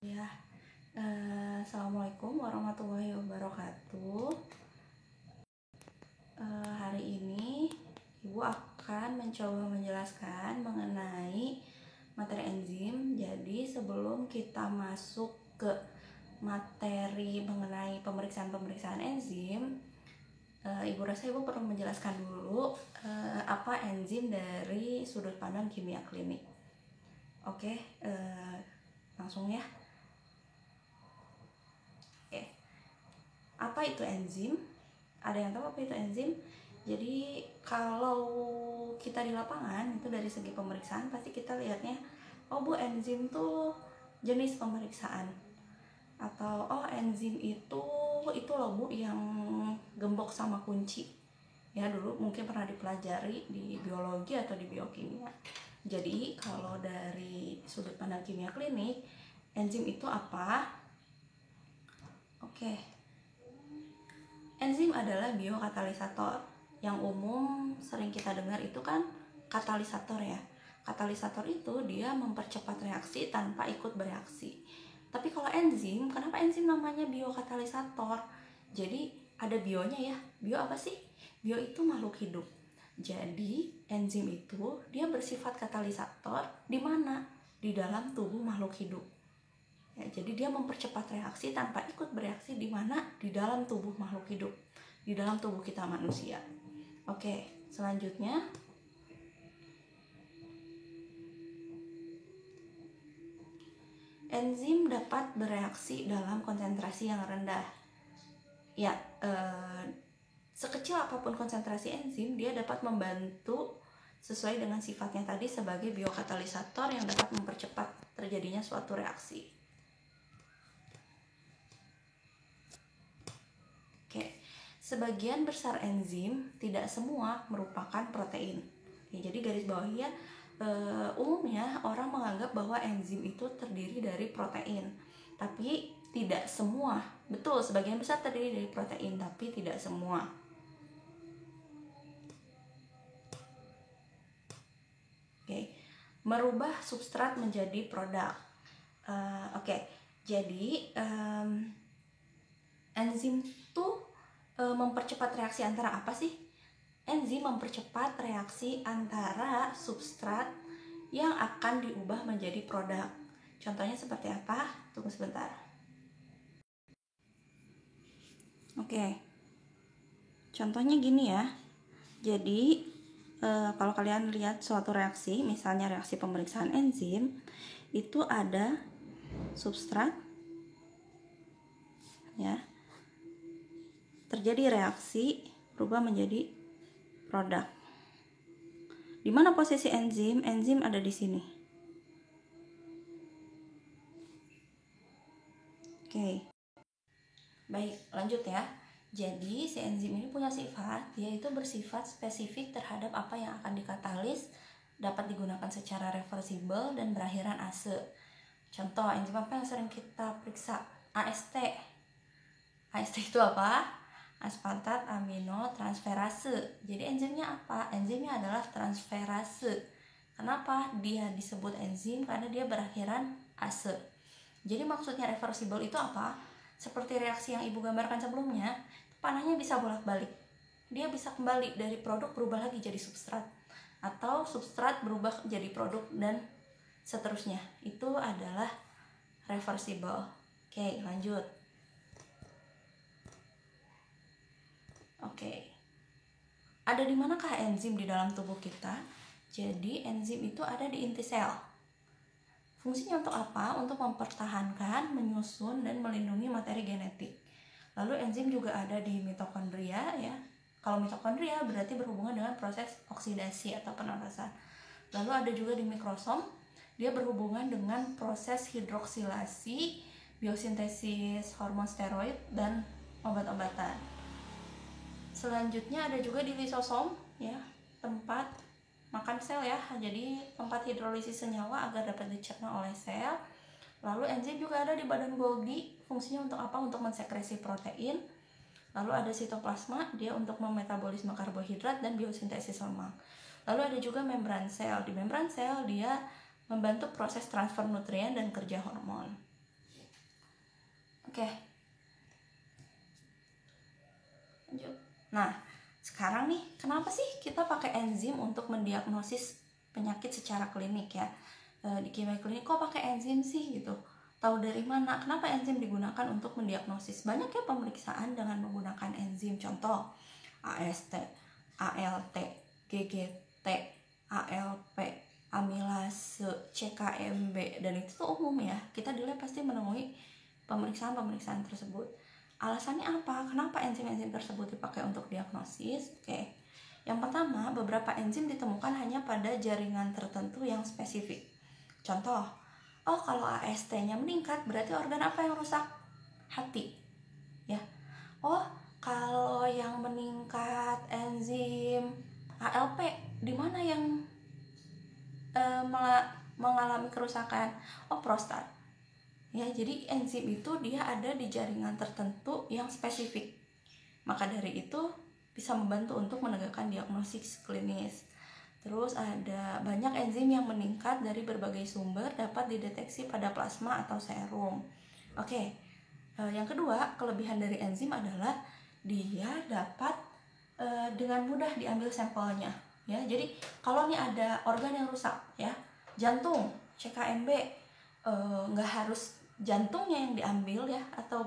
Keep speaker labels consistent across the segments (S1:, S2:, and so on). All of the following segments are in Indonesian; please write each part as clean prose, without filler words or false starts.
S1: Ya, Assalamualaikum warahmatullahi wabarakatuh. Hari ini Ibu akan mencoba menjelaskan mengenai materi enzim. Jadi sebelum kita masuk ke materi mengenai pemeriksaan enzim, Ibu rasa Ibu perlu menjelaskan dulu apa enzim dari sudut pandang kimia klinik. Oke, langsung ya. Apa itu enzim? Ada yang tahu apa itu enzim? Jadi kalau kita di lapangan itu dari segi pemeriksaan pasti kita lihatnya, oh Bu, enzim tuh jenis pemeriksaan, atau oh enzim itu loh Bu yang gembok sama kunci. Ya dulu mungkin pernah dipelajari di biologi atau di biokimia. Jadi kalau dari sudut pandang kimia klinik, enzim itu apa? Oke. Enzim adalah biokatalisator. Yang umum sering kita dengar itu kan katalisator ya. Katalisator itu dia mempercepat reaksi tanpa ikut bereaksi. Tapi kalau enzim, kenapa enzim namanya biokatalisator? Jadi ada bionya ya. Bio apa sih? Bio itu makhluk hidup. Jadi enzim itu dia bersifat katalisator di mana? Di dalam tubuh makhluk hidup. Ya, jadi dia mempercepat reaksi tanpa ikut bereaksi di mana? Di dalam tubuh makhluk hidup, di dalam tubuh kita manusia. Oke, selanjutnya enzim dapat bereaksi dalam konsentrasi yang rendah. Ya, sekecil apapun konsentrasi enzim, dia dapat membantu sesuai dengan sifatnya tadi sebagai biokatalisator yang dapat mempercepat terjadinya suatu reaksi. Sebagian besar enzim, tidak semua merupakan protein. Ya, jadi garis bawahnya, umumnya orang menganggap bahwa enzim itu terdiri dari protein, tapi tidak semua. Betul, sebagian besar terdiri dari protein, tapi tidak semua. Oke, merubah substrat menjadi produk. Jadi enzim itu mempercepat reaksi antara apa sih? Enzim mempercepat reaksi antara substrat yang akan diubah menjadi produk. Contohnya seperti apa? Tunggu sebentar. Oke. Contohnya gini ya. Jadi kalau kalian lihat suatu reaksi, misalnya reaksi pemeriksaan enzim, itu ada substrat ya. Terjadi reaksi berubah menjadi produk. Di mana posisi enzim? Enzim ada di sini. Oke. Baik, lanjut ya. Jadi si enzim ini punya sifat, yaitu bersifat spesifik terhadap apa yang akan dikatalis, dapat digunakan secara reversibel dan berakhiran ase. Contoh enzim apa yang sering kita periksa? AST. AST itu apa? Aspartat amino transferase. Jadi enzimnya apa? Enzimnya adalah transferase. Kenapa dia disebut enzim? Karena dia berakhiran ase. Jadi maksudnya reversible itu apa? Seperti reaksi yang Ibu gambarkan sebelumnya, panahnya bisa bolak-balik. Dia bisa kembali dari produk berubah lagi jadi substrat, atau substrat berubah jadi produk, dan seterusnya. Itu adalah reversible. Oke, lanjut. Oke. Ada di manakah enzim di dalam tubuh kita? Jadi enzim itu ada di inti sel. Fungsinya untuk apa? Untuk mempertahankan, menyusun, dan melindungi materi genetik. Lalu enzim juga ada di mitokondria ya. Kalau mitokondria berarti berhubungan dengan proses oksidasi atau penapasan. Lalu ada juga di mikrosom, dia berhubungan dengan proses hidroksilasi, biosintesis hormon steroid, dan obat-obatan. Selanjutnya ada juga di lisosom ya, tempat makan sel ya, jadi tempat hidrolisis senyawa agar dapat dicerna oleh sel. Lalu enzim juga ada di badan Golgi, fungsinya untuk apa? Untuk mensekresi protein. Lalu ada sitoplasma, dia untuk memetabolisme karbohidrat dan biosintesis lemak. Lalu ada juga membran sel, di membran sel dia membantu proses transfer nutrien dan kerja hormon. Oke. Lanjut. Nah, sekarang nih, kenapa sih kita pakai enzim untuk mendiagnosis penyakit secara klinik ya? Di kimia klinik kok pakai enzim sih gitu? Tahu dari mana? Kenapa enzim digunakan untuk mendiagnosis? Banyak ya pemeriksaan dengan menggunakan enzim. Contoh, AST, ALT, GGT, ALP, amilase, CKMB, dan itu tuh umum ya. Kita di lab pasti menemui pemeriksaan-pemeriksaan tersebut. Alasannya apa? Kenapa enzim-enzim tersebut dipakai untuk diagnosis? Oke. Yang pertama, beberapa enzim ditemukan hanya pada jaringan tertentu yang spesifik. Contoh, kalau AST-nya meningkat, berarti organ apa yang rusak? Hati. Ya. Kalau yang meningkat enzim ALP, di mana yang mengalami kerusakan? Prostat. Ya, jadi enzim itu dia ada di jaringan tertentu yang spesifik. Maka dari itu bisa membantu untuk menegakkan diagnosis klinis. Terus ada banyak enzim yang meningkat dari berbagai sumber dapat dideteksi pada plasma atau serum. Oke. Yang kedua, kelebihan dari enzim adalah dia dapat dengan mudah diambil sampelnya. Ya, jadi kalau nih ada organ yang rusak, ya, jantung, CKMB, nggak harus jantungnya yang diambil ya, atau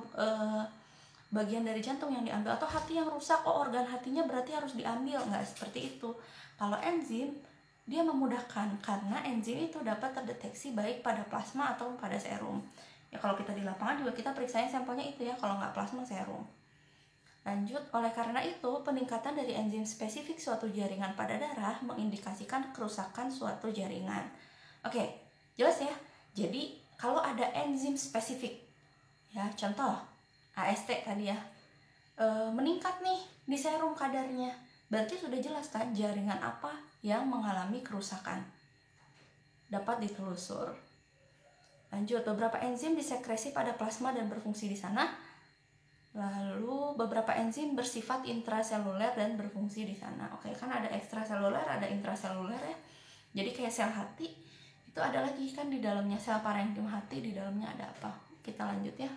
S1: bagian dari jantung yang diambil, atau hati yang rusak, organ hatinya berarti harus diambil, nggak seperti itu. Kalau enzim dia memudahkan karena enzim itu dapat terdeteksi baik pada plasma atau pada serum. Ya, kalau kita di lapangan juga kita periksain sampelnya itu ya, kalau nggak plasma, serum. Lanjut, oleh karena itu peningkatan dari enzim spesifik suatu jaringan pada darah mengindikasikan kerusakan suatu jaringan. Oke, jelas ya. Jadi kalau ada enzim spesifik, ya contoh AST tadi ya, meningkat nih di serum kadarnya, berarti sudah jelas kan jaringan apa yang mengalami kerusakan, dapat ditelusur. Lanjut, beberapa enzim disekresi pada plasma dan berfungsi di sana. Lalu beberapa enzim bersifat intraseluler dan berfungsi di sana. Oke, kan ada ekstraseluler, ada intraseluler ya. Jadi kayak sel hati itu ada lagi kan di dalamnya, sel parenkim hati, di dalamnya ada apa? Kita lanjut ya.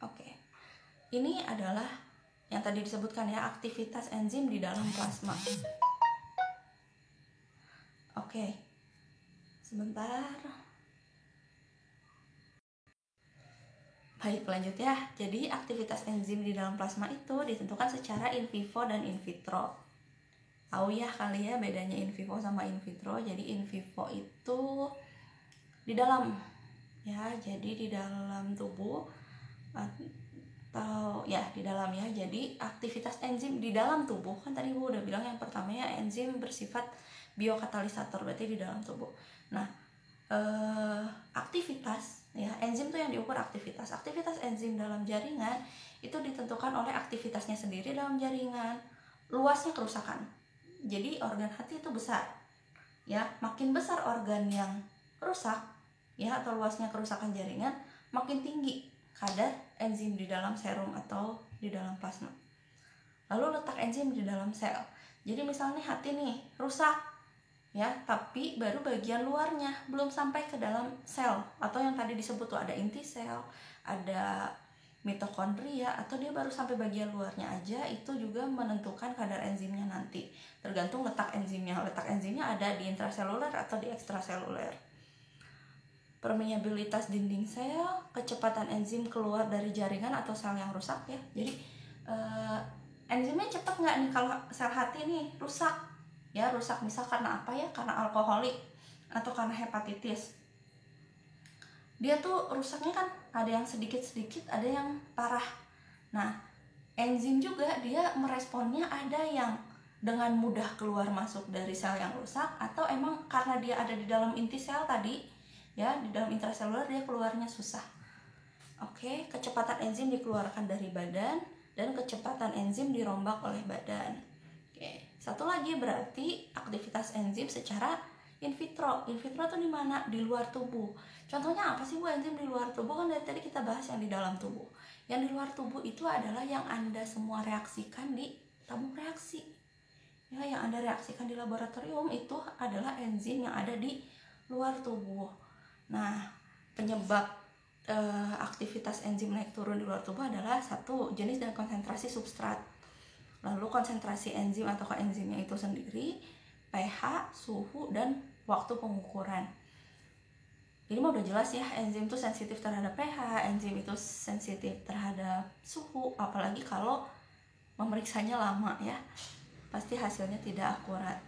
S1: Oke. Ini adalah yang tadi disebutkan ya, aktivitas enzim di dalam plasma. Oke. Sebentar. Baik, lanjut ya. Jadi aktivitas enzim di dalam plasma itu ditentukan secara in vivo dan in vitro. Tahu ya kali ya bedanya in vivo sama in vitro. Jadi in vivo itu di dalam ya, jadi di dalam tubuh atau ya di dalam ya. Jadi aktivitas enzim di dalam tubuh, kan tadi Bu udah bilang yang pertamanya enzim bersifat biokatalisator, berarti di dalam tubuh. Nah, aktivitas ya, enzim tuh yang diukur aktivitas enzim dalam jaringan itu ditentukan oleh aktivitasnya sendiri dalam jaringan, luasnya kerusakan. Jadi organ hati itu besar ya, makin besar organ yang rusak ya atau luasnya kerusakan jaringan, makin tinggi kadar enzim di dalam serum atau di dalam plasma. Lalu letak enzim di dalam sel. Jadi misalnya hati nih rusak ya, tapi baru bagian luarnya, belum sampai ke dalam sel, atau yang tadi disebut tuh ada inti sel, ada mitokondria, atau dia baru sampai bagian luarnya aja, itu juga menentukan kadar enzimnya nanti, tergantung letak enzimnya. Letak enzimnya ada di intraseluler atau di ekstraseluler. Permeabilitas dinding sel, kecepatan enzim keluar dari jaringan atau sel yang rusak ya. Jadi enzimnya cepat nggak nih kalau sel hati nih rusak? Ya rusak misal karena apa ya, karena alkoholik atau karena hepatitis. Dia tuh rusaknya kan ada yang sedikit-sedikit, ada yang parah. Nah, enzim juga dia meresponnya, ada yang dengan mudah keluar masuk dari sel yang rusak, atau emang karena dia ada di dalam inti sel tadi ya, di dalam intraseluler dia keluarnya susah. Oke, kecepatan enzim dikeluarkan dari badan dan kecepatan enzim dirombak oleh badan. Satu lagi berarti aktivitas enzim secara in vitro. In vitro tuh di mana? Di luar tubuh. Contohnya apa sih Bu enzim di luar tubuh? Kan dari tadi kita bahas yang di dalam tubuh. Yang di luar tubuh itu adalah yang Anda semua reaksikan di tabung reaksi. Ya, yang Anda reaksikan di laboratorium itu adalah enzim yang ada di luar tubuh. Nah, penyebab aktivitas enzim naik turun di luar tubuh adalah satu, jenis dan konsentrasi substrat, lalu konsentrasi enzim atau koenzimnya itu sendiri, pH, suhu, dan waktu pengukuran. Jadi mah udah jelas ya, enzim itu sensitif terhadap pH, enzim itu sensitif terhadap suhu, apalagi kalau memeriksanya lama ya, pasti hasilnya tidak akurat.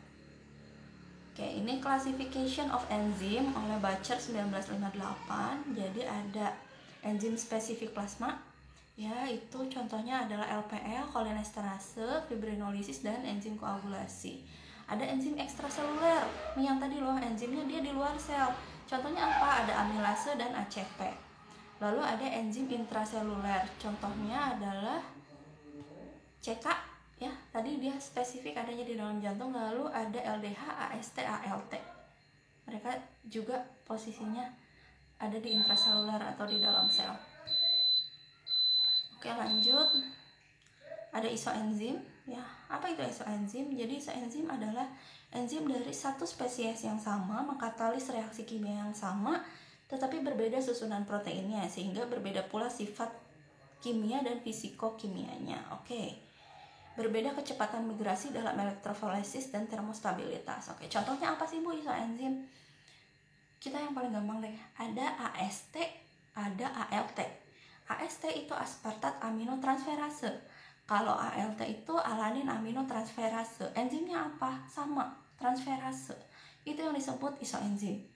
S1: Oke, ini classification of enzyme oleh Bacher 1958. Jadi ada enzim spesifik plasma, ya itu contohnya adalah LPL, kolinesterase, fibrinolisis, dan enzim koagulasi. Ada enzim ekstraseluler, yang tadi loh enzimnya dia di luar sel. Contohnya apa? Ada amilase dan ACP. Lalu ada enzim intraseluler, contohnya adalah CK ya, tadi dia spesifik adanya di dalam jantung. Lalu ada LDH, AST, ALT. Mereka juga posisinya ada di intraseluler atau di dalam sel. Oke, lanjut. Ada isoenzim ya. Apa itu isoenzim? Jadi isoenzim adalah enzim dari satu spesies yang sama mengkatalis reaksi kimia yang sama tetapi berbeda susunan proteinnya, sehingga berbeda pula sifat kimia dan fisikokimianya. Oke. Berbeda kecepatan migrasi dalam elektroforesis dan termostabilitas. Oke, contohnya apa sih Bu isoenzim? Kita yang paling gampang deh. Ada AST, ada ALT. AST itu aspartat aminotransferase. Kalau ALT itu alanin aminotransferase. Enzimnya apa? Sama, transferase. Itu yang disebut isoenzim.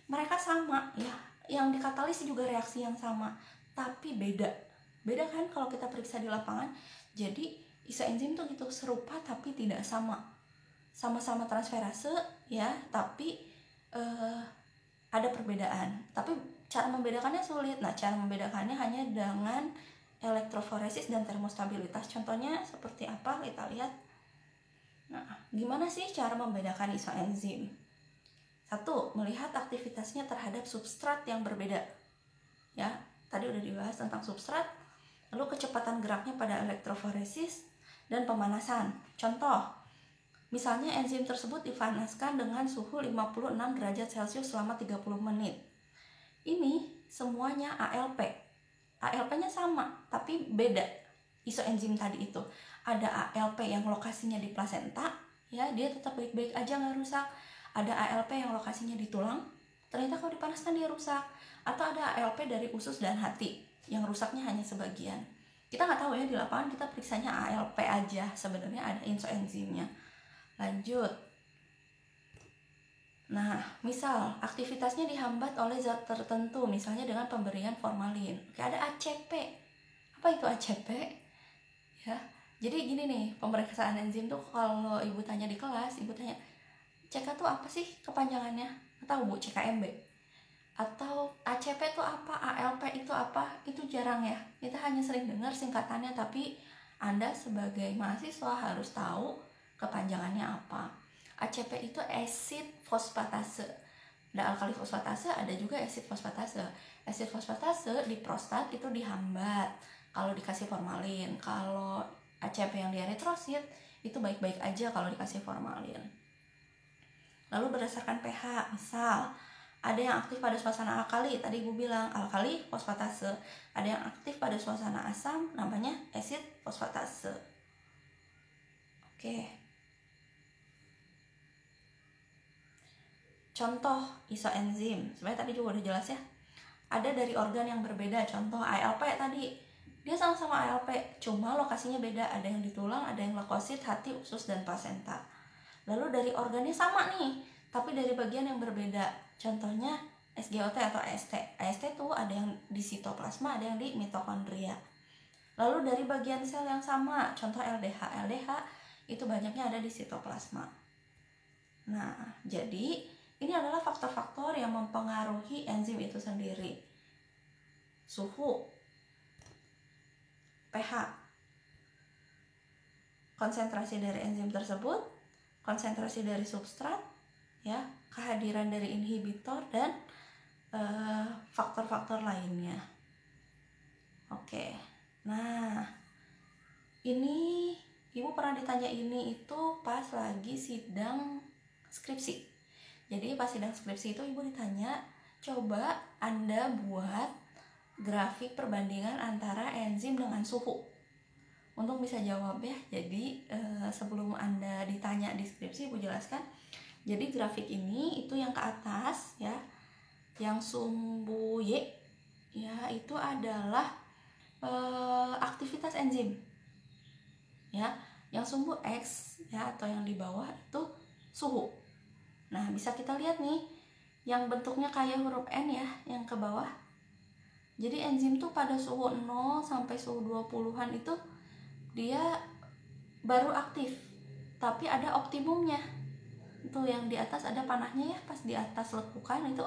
S1: Mereka sama ya, yang dikatalis juga reaksi yang sama, tapi beda. Beda kan kalau kita periksa di lapangan. Jadi isoenzim tuh gitu serupa tapi tidak sama. Sama-sama transferase ya, tapi ada perbedaan. Tapi cara membedakannya sulit. Nah, cara membedakannya hanya dengan elektroforesis dan termostabilitas. Contohnya seperti apa? Kita lihat. Nah, gimana sih cara membedakan isoenzim? Satu, melihat aktivitasnya terhadap substrat yang berbeda. Ya, tadi udah dibahas tentang substrat. Lalu kecepatan geraknya pada elektroforesis dan pemanasan. Contoh, misalnya enzim tersebut dipanaskan dengan suhu 56 derajat Celcius selama 30 menit. Ini semuanya ALP. ALP-nya sama, tapi beda. Isoenzim tadi itu. Ada ALP yang lokasinya di plasenta, ya dia tetap baik-baik aja nggak rusak. Ada ALP yang lokasinya di tulang, ternyata kalau dipanaskan dia rusak. Atau ada ALP dari usus dan hati, yang rusaknya hanya sebagian. Kita nggak tahu ya, di lapangan kita periksanya ALP aja, sebenarnya ada isoenzimnya. Lanjut. Nah, misal aktivitasnya dihambat oleh zat tertentu, misalnya dengan pemberian formalin. Oke, ada ACP. Apa itu ACP? Ya, jadi gini nih, pemeriksaan enzim tuh kalau ibu tanya di kelas, ibu tanya, CK tuh apa sih kepanjangannya? Atau Bu, CKMB? Atau ACP itu apa? ALP itu apa? Itu jarang ya. Kita hanya sering dengar singkatannya, tapi Anda sebagai mahasiswa harus tahu kepanjangannya apa. ACP itu acid fosfatase. Ada alkali fosfatase, ada juga acid fosfatase. Acid fosfatase di prostat itu dihambat kalau dikasih formalin. Kalau ACP yang di eritrosit itu baik-baik aja kalau dikasih formalin. Lalu berdasarkan pH, misal ada yang aktif pada suasana alkali, tadi ibu bilang alkali fosfatase. Ada yang aktif pada suasana asam, namanya acid fosfatase. Oke. Contoh isoenzim, sebenarnya tadi juga udah jelas ya. Ada dari organ yang berbeda, contoh ALP tadi, dia sama-sama ALP, cuma lokasinya beda. Ada yang di tulang, ada yang leukosit, hati, usus, dan plasenta. Lalu dari organnya sama nih, tapi dari bagian yang berbeda. Contohnya SGOT atau AST. AST tuh ada yang di sitoplasma, ada yang di mitokondria. Lalu dari bagian sel yang sama, contoh LDH. LDH itu banyaknya ada di sitoplasma. Nah, jadi ini adalah faktor-faktor yang mempengaruhi enzim itu sendiri. Suhu, pH, konsentrasi dari enzim tersebut, konsentrasi dari substrat, ya, kehadiran dari inhibitor, dan faktor-faktor lainnya. Oke, nah ini ibu pernah ditanya ini itu pas lagi sidang skripsi. Jadi pas sidang skripsi itu ibu ditanya, coba Anda buat grafik perbandingan antara enzim dengan suhu. Untuk bisa jawab ya, jadi sebelum Anda ditanya di skripsi, Ibu jelaskan. Jadi grafik ini itu yang ke atas ya, yang sumbu Y ya, itu adalah aktivitas enzim ya. Yang sumbu X ya, atau yang di bawah itu suhu. Nah, bisa kita lihat nih, yang bentuknya kayak huruf N ya, yang ke bawah. Jadi enzim tuh pada suhu 0 sampai suhu 20-an itu dia baru aktif, tapi ada optimumnya. Itu yang di atas ada panahnya ya, pas di atas lekukan itu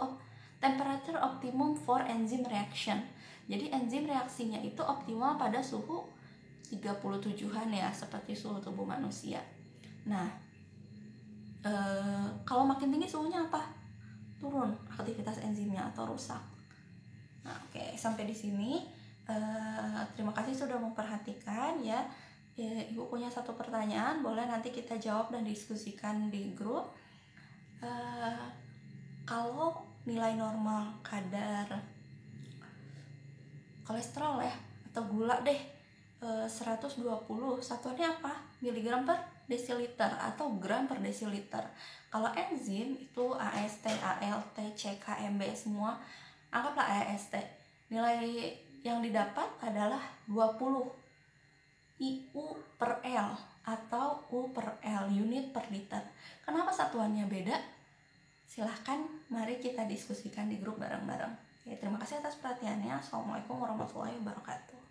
S1: temperature optimum for enzyme reaction. Jadi enzim reaksinya itu optimal pada suhu 37-an ya, seperti suhu tubuh manusia. Nah, kalau makin tinggi suhunya apa? Turun aktivitas enzimnya atau rusak. Nah, oke, sampai di sini. Terima kasih sudah memperhatikan ya. Ibu punya satu pertanyaan, boleh nanti kita jawab dan diskusikan di grup. Kalau nilai normal kadar kolesterol ya, atau gula deh, 120, satuannya apa? Miligram per desiliter atau gram per desiliter. Kalau enzim itu AST, ALT, CKMB semua, anggaplah AST. Nilai yang didapat adalah 20 IU per L atau U per L, unit per liter. Kenapa satuannya beda? Silahkan mari kita diskusikan di grup bareng-bareng. Terima kasih atas perhatiannya. Assalamualaikum warahmatullahi wabarakatuh.